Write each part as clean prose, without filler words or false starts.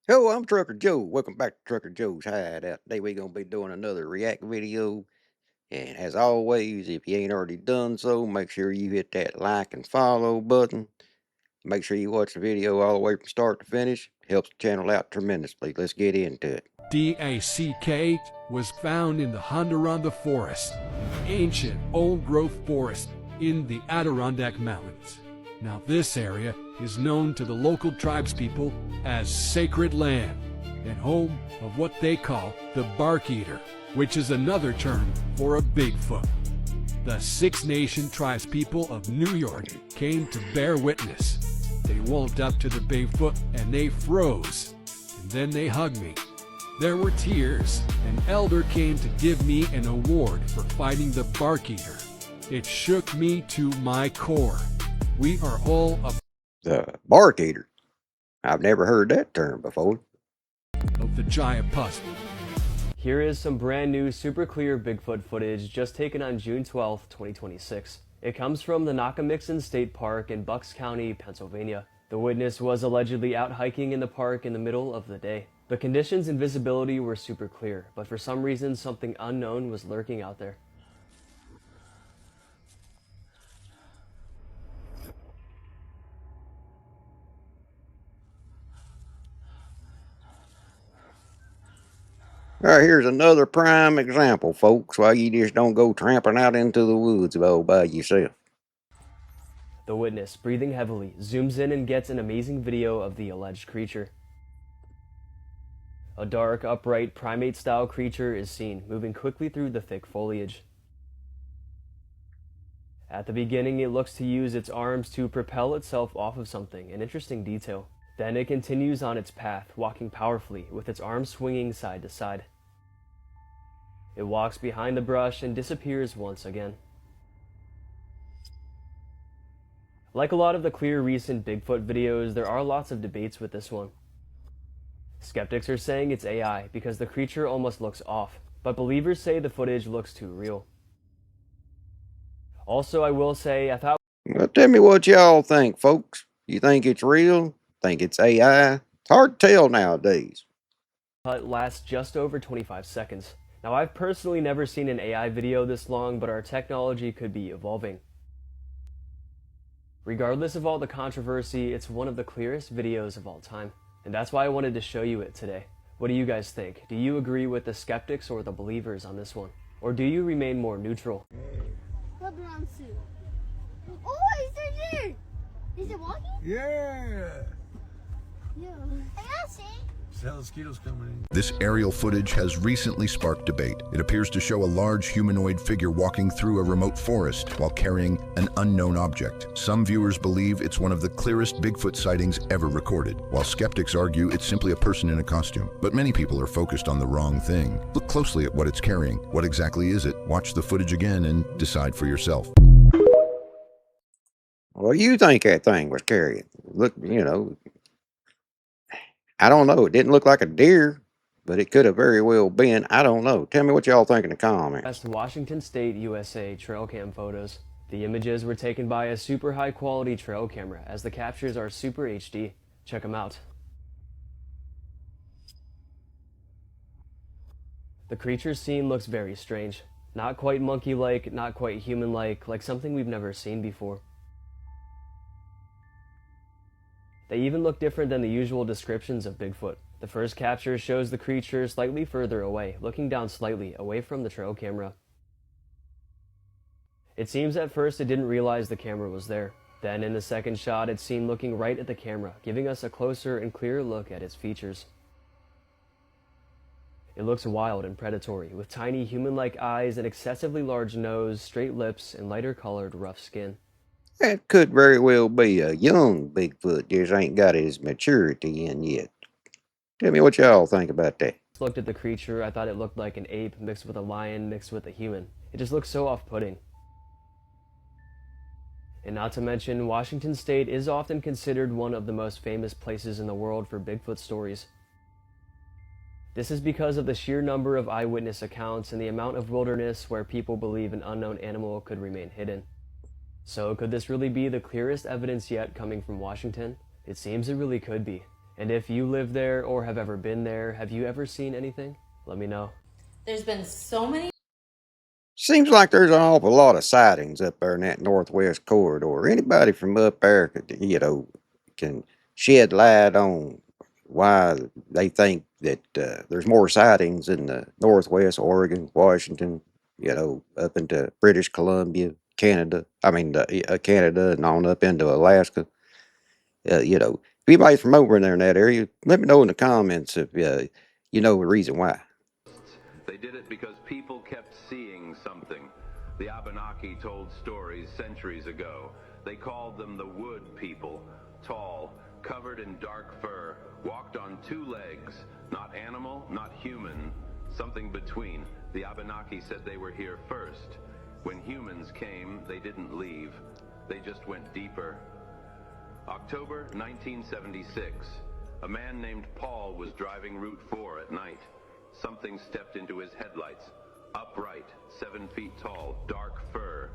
Hello, I'm Trucker Joe. Welcome back to Trucker Joe's Hideout. Today we're going to be doing another react video. And as always, if you ain't already done so, make sure you hit that like and follow button. Make sure you watch the video all the way from start to finish. Helps the channel out tremendously. Let's get into it. DACK was found in the Adirondack Forest, an ancient old-growth forest in the Adirondack Mountains. Now this area is known to the local tribespeople as sacred land and home of what they call the bark eater, which is another term for a Bigfoot. The Six Nation tribespeople of New York came to bear witness. They walked up to the Bigfoot and they froze, and then they hugged me. There were tears. An elder came to give me an award for fighting the bark eater. It shook me to my core. We are all The bark eater. I've never heard that term before. of the giant puzzle. Here is some brand new super clear Bigfoot footage just taken on June 12, 2026. It comes from the Nakamixon State Park in Bucks County, Pennsylvania. The witness was allegedly out hiking in the park in the middle of the day. The conditions and visibility were super clear, but for some reason something unknown was lurking out there. All right, here's another prime example, folks, why you just don't go tramping out into the woods all by yourself. The witness, breathing heavily, zooms in and gets an amazing video of the alleged creature. A dark, upright, primate-style creature is seen, moving quickly through the thick foliage. At the beginning, it looks to use its arms to propel itself off of something, an interesting detail. Then it continues on its path, walking powerfully, with its arms swinging side to side. It walks behind the brush and disappears once again. Like a lot of the clear recent Bigfoot videos, there are lots of debates with this one. Skeptics are saying it's AI because the creature almost looks off, but believers say the footage looks too real. Also, I will say, I thought... Well, tell me what y'all think, folks. You think it's real? Think it's AI? It's hard to tell nowadays. Cut lasts just over 25 seconds. Now, I've personally never seen an AI video this long, but our technology could be evolving. Regardless of all the controversy, it's one of the clearest videos of all time. And that's why I wanted to show you it today. What do you guys think? Do you agree with the skeptics or the believers on this one? Or do you remain more neutral? LeBron suit. Oh, he's right there. Is it walking? Yeah. Yeah. I see. Mosquitoes coming in. This aerial footage has recently sparked debate. It appears to show a large humanoid figure walking through a remote forest while carrying an unknown object. Some viewers believe it's one of the clearest Bigfoot sightings ever recorded, while skeptics argue it's simply a person in a costume. But many people are focused on the wrong thing. Look closely at what it's carrying. What exactly is it? Watch the footage again and decide for yourself. What do you think that thing was carrying? Look, I don't know. It didn't look like a deer, but it could have very well been. I don't know. Tell me what y'all think in the comments. That's Washington State, USA trail cam photos. The images were taken by a super high quality trail camera, as the captures are super HD. Check them out. The creature seen looks very strange. Not quite monkey-like, not quite human-like, like something we've never seen before. They even look different than the usual descriptions of Bigfoot. The first capture shows the creature slightly further away, looking down slightly, away from the trail camera. It seems at first it didn't realize the camera was there. Then in the second shot, it's seen looking right at the camera, giving us a closer and clearer look at its features. It looks wild and predatory, with tiny human-like eyes, an excessively large nose, straight lips, and lighter-colored rough skin. That could very well be a young Bigfoot, just ain't got his maturity in yet. Tell me what y'all think about that. Looked at the creature, I thought it looked like an ape mixed with a lion mixed with a human. It just looks so off-putting. And not to mention, Washington State is often considered one of the most famous places in the world for Bigfoot stories. This is because of the sheer number of eyewitness accounts and the amount of wilderness where people believe an unknown animal could remain hidden. So could this really be the clearest evidence yet coming from Washington? It seems it really could be. And if you live there or have ever been there, have you ever seen anything? Let me know. There's been so many. Seems like there's an awful lot of sightings up there in that northwest corridor. Anybody from up there could, can shed light on why they think that there's more sightings in the northwest, Oregon, Washington, up into British Columbia, Canada. I mean, Canada and on up into Alaska. If anybody from over in there in that area, let me know in the comments if you know the reason why. They did it because people kept seeing something. The Abenaki told stories centuries ago. They called them the wood people. Tall, covered in dark fur, walked on two legs, not animal, not human, something between. The Abenaki said they were here first. When humans came, they didn't leave. They just went deeper. October 1976. A man named Paul was driving Route 4 at night. Something stepped into his headlights. Upright, 7 feet tall, dark fur.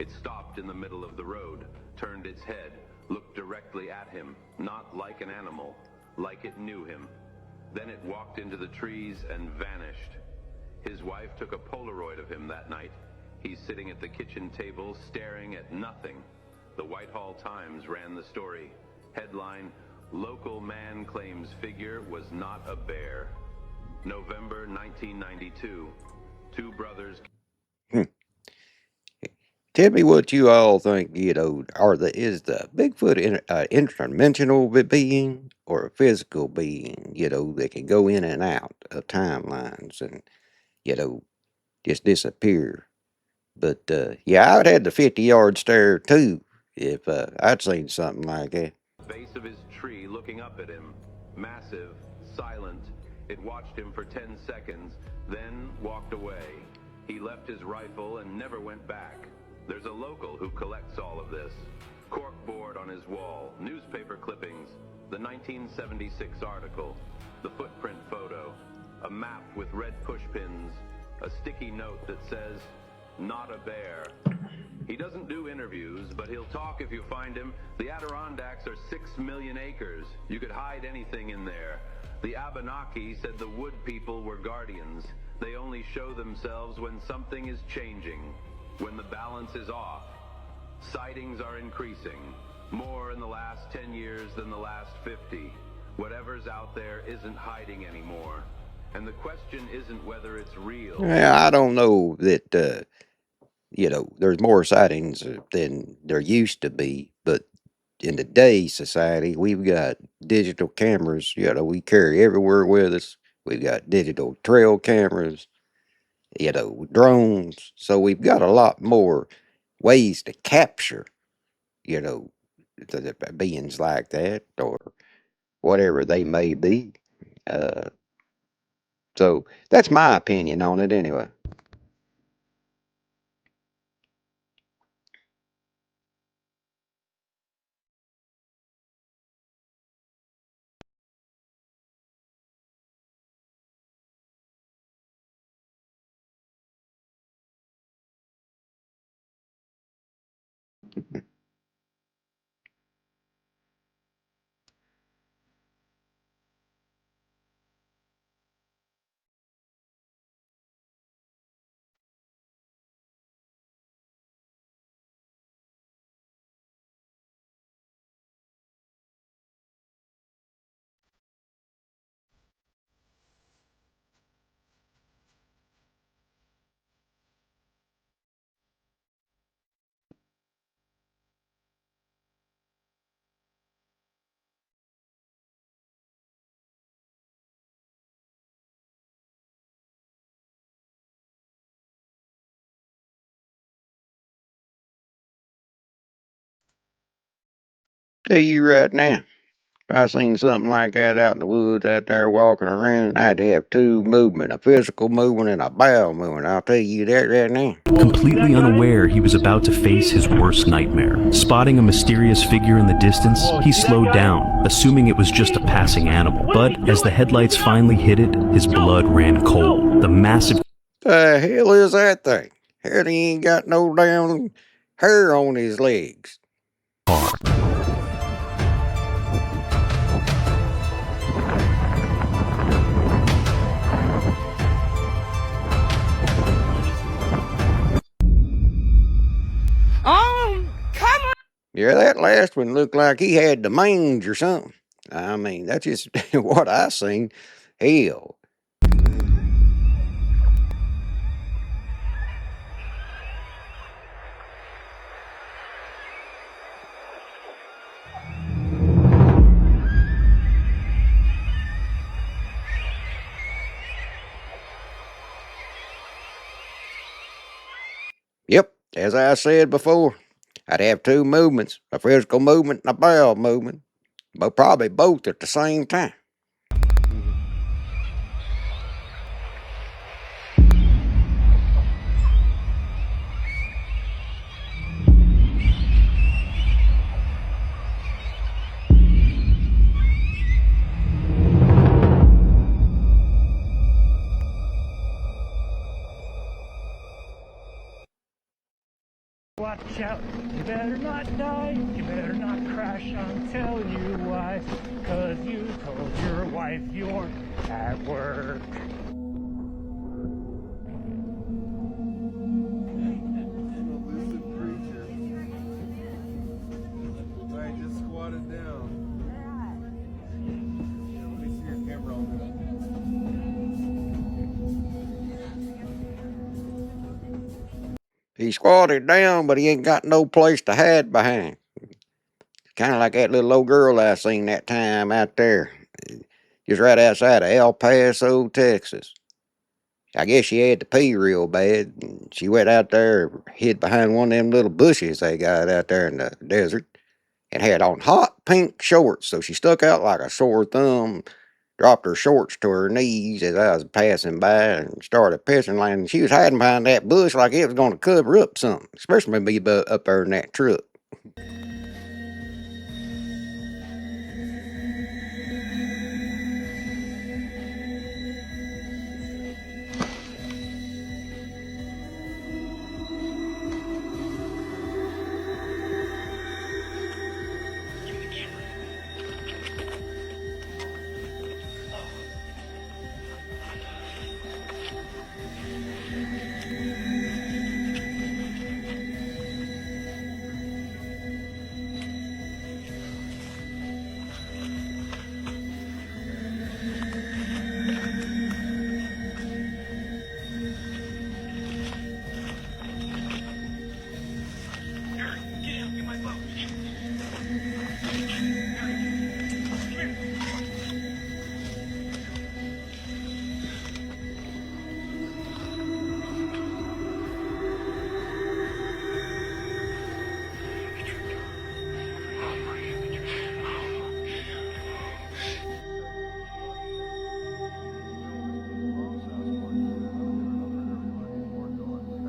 It stopped in the middle of the road, turned its head, looked directly at him, not like an animal, like it knew him. Then it walked into the trees and vanished. His wife took a Polaroid of him that night. He's sitting at the kitchen table, staring at nothing. The Whitehall Times ran the story. Headline, "Local man claims figure was not a bear." November 1992. Two brothers. Tell me what you all think, is the Bigfoot interdimensional being or a physical being, that can go in and out of timelines and, you know, just disappear. But, yeah, I would have the 50-yard stare too if I'd seen something like that. Base of his tree looking up at him. Massive, silent. It watched him for 10 seconds, then walked away. He left his rifle and never went back. There's a local who collects all of this. Corkboard on his wall, newspaper clippings, the 1976 article, the footprint photo, a map with red pushpins, a sticky note that says, "Not a bear." He doesn't do interviews, but he'll talk if you find him. The Adirondacks are 6 million acres. You could hide anything in there. The Abenaki said the wood people were guardians. They only show themselves when something is changing, when the balance is off. Sightings are increasing, more in the last 10 years than the last 50. Whatever's out there isn't hiding anymore. And the question isn't whether it's real. Yeah, I don't know that, there's more sightings than there used to be, but in today's society, we've got digital cameras, we carry everywhere with us. We've got digital trail cameras, drones. So we've got a lot more ways to capture, the beings like that or whatever they may be. Uh, so that's my opinion on it anyway. Tell you right now, if I seen something like that out in the woods out there walking around, I'd have two movement, a physical movement and a bowel movement. I'll tell you that right now. Completely unaware he was about to face his worst nightmare. Spotting a mysterious figure in the distance, he slowed down, assuming it was just a passing animal. But as the headlights finally hit it, his blood ran cold. The massive... The hell is that thing? Hell, he ain't got no damn hair on his legs. car Yeah, that last one looked like he had the mange or something. I mean, that's just what I seen. Hell. Yep, as I said before, I'd have two movements, a physical movement and a bowel movement, but probably both at the same time. Watch out, you better not die, you better not crash, I'm telling you why, 'cause you told your wife you're at work. Elusive creature. Alright, just squat it down. Yeah, let me see your camera on that. He squatted down, but he ain't got no place to hide behind. Kind of like that little old girl I seen that time out there, just right outside of El Paso, Texas. I guess she had to pee real bad, and she went out there, hid behind one of them little bushes they got out there in the desert, and had on hot pink shorts, so she stuck out like a sore thumb. Dropped her shorts to her knees as I was passing by and started pissing, and she was hiding behind that bush like it was going to cover up something, especially me up there in that truck.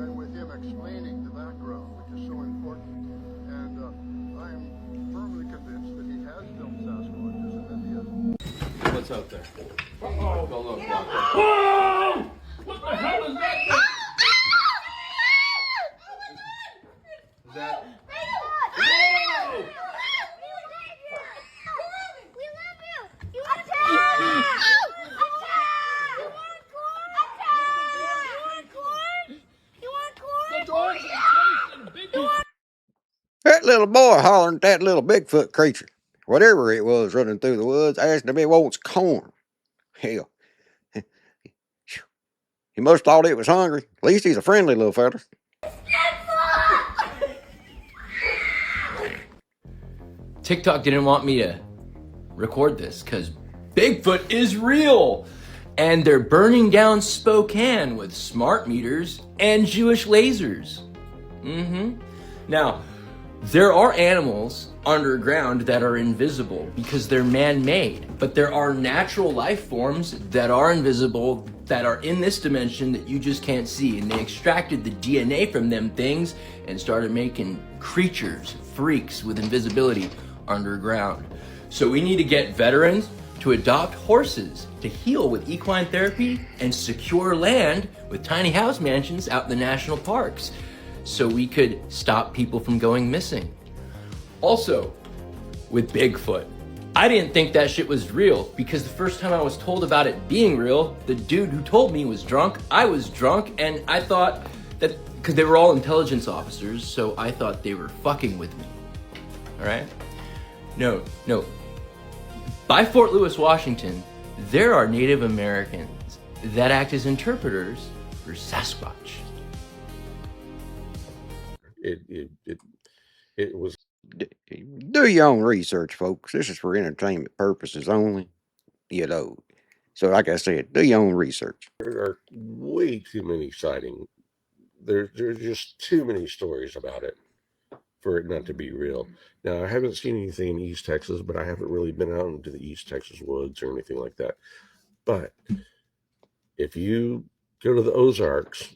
And with him explaining the background, which is so important. And I am firmly convinced that he has filmed Sasquatches and that he has. What's out there? Uh-oh. Go look, Whoa! What the hell is that? Is that? Whoa! That little boy hollering at that little Bigfoot creature, whatever it was running through the woods, asked him if it wants corn. Hell, he must have thought it was hungry. At least he's a friendly little fella. TikTok didn't want me to record this because Bigfoot is real. And they're burning down Spokane with smart meters and Jewish lasers. Now, there are animals underground that are invisible because they're man-made, but there are natural life forms that are invisible that are in this dimension that you just can't see. And they extracted the DNA from them things and started making creatures, freaks with invisibility underground. So we need to get veterans to adopt horses to heal with equine therapy and secure land with tiny house mansions out in the national parks so we could stop people from going missing. Also, with Bigfoot, I didn't think that shit was real because the first time I was told about it being real, the dude who told me was drunk. I was drunk and I thought that, because they were all intelligence officers, so I thought they were fucking with me. all right? No. By Fort Lewis, Washington, there are Native Americans that act as interpreters for Sasquatch. It was. Do your own research, folks. This is for entertainment purposes only. So like I said, do your own research. There are way too many sightings. There's just too many stories about it for it not to be real. Now, I haven't seen anything in East Texas, but I haven't really been out into the East Texas woods or anything like that. But if you go to the Ozarks,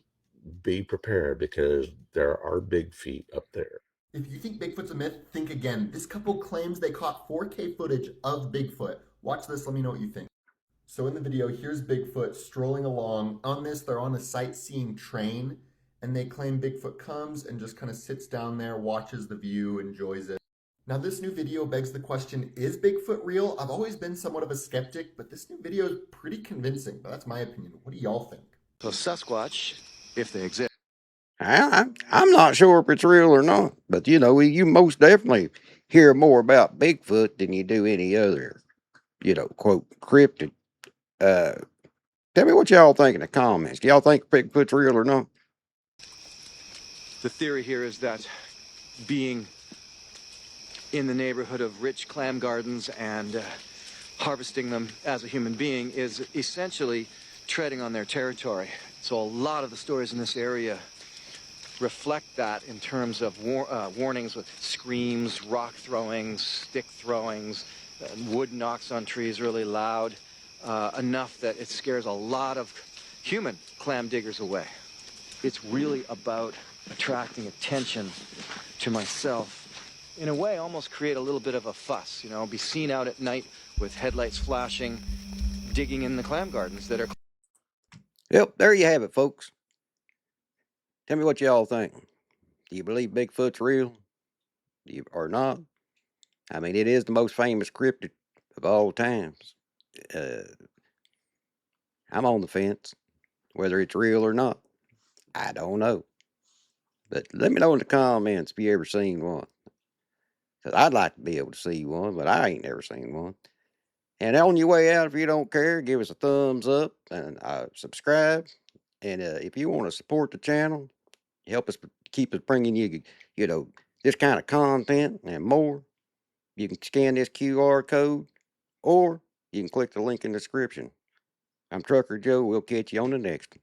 be prepared because there are big feet up there. If you think Bigfoot's a myth, think again. This couple claims they caught 4K footage of Bigfoot. Watch this, let me know what you think. So in the video, here's Bigfoot strolling along. On this, they're on a sightseeing train, and they claim Bigfoot comes and just kind of sits down there, watches the view, enjoys it. Now this new video begs the question, is Bigfoot real? I've always been somewhat of a skeptic, but this new video is pretty convincing. But that's my opinion. What do y'all think? So Sasquatch, if they exist. I'm not sure if it's real or not, but you most definitely hear more about Bigfoot than you do any other, quote, cryptid. Tell me what y'all think in the comments. Do y'all think Bigfoot's real or not? The theory here is that being in the neighborhood of rich clam gardens and harvesting them as a human being is essentially treading on their territory. So a lot of the stories in this area reflect that in terms of warnings with screams, rock throwings, stick throwings, wood knocks on trees really loud, enough that it scares a lot of human clam diggers away. It's really about attracting attention to myself. In a way, almost create a little bit of a fuss, be seen out at night with headlights flashing, digging in the clam gardens that are... Yep, there you have it, folks. Tell me what y'all think. Do you believe Bigfoot's real? Or not? I mean, it is the most famous cryptid of all times. I'm on the fence. Whether it's real or not, I don't know. But let me know in the comments if you ever seen one. Because I'd like to be able to see one, but I ain't never seen one. And on your way out, if you don't care, give us a thumbs up and subscribe. And if you want to support the channel, help us keep us bringing you, this kind of content and more, you can scan this QR code or you can click the link in the description. I'm Trucker Joe. We'll catch you on the next one.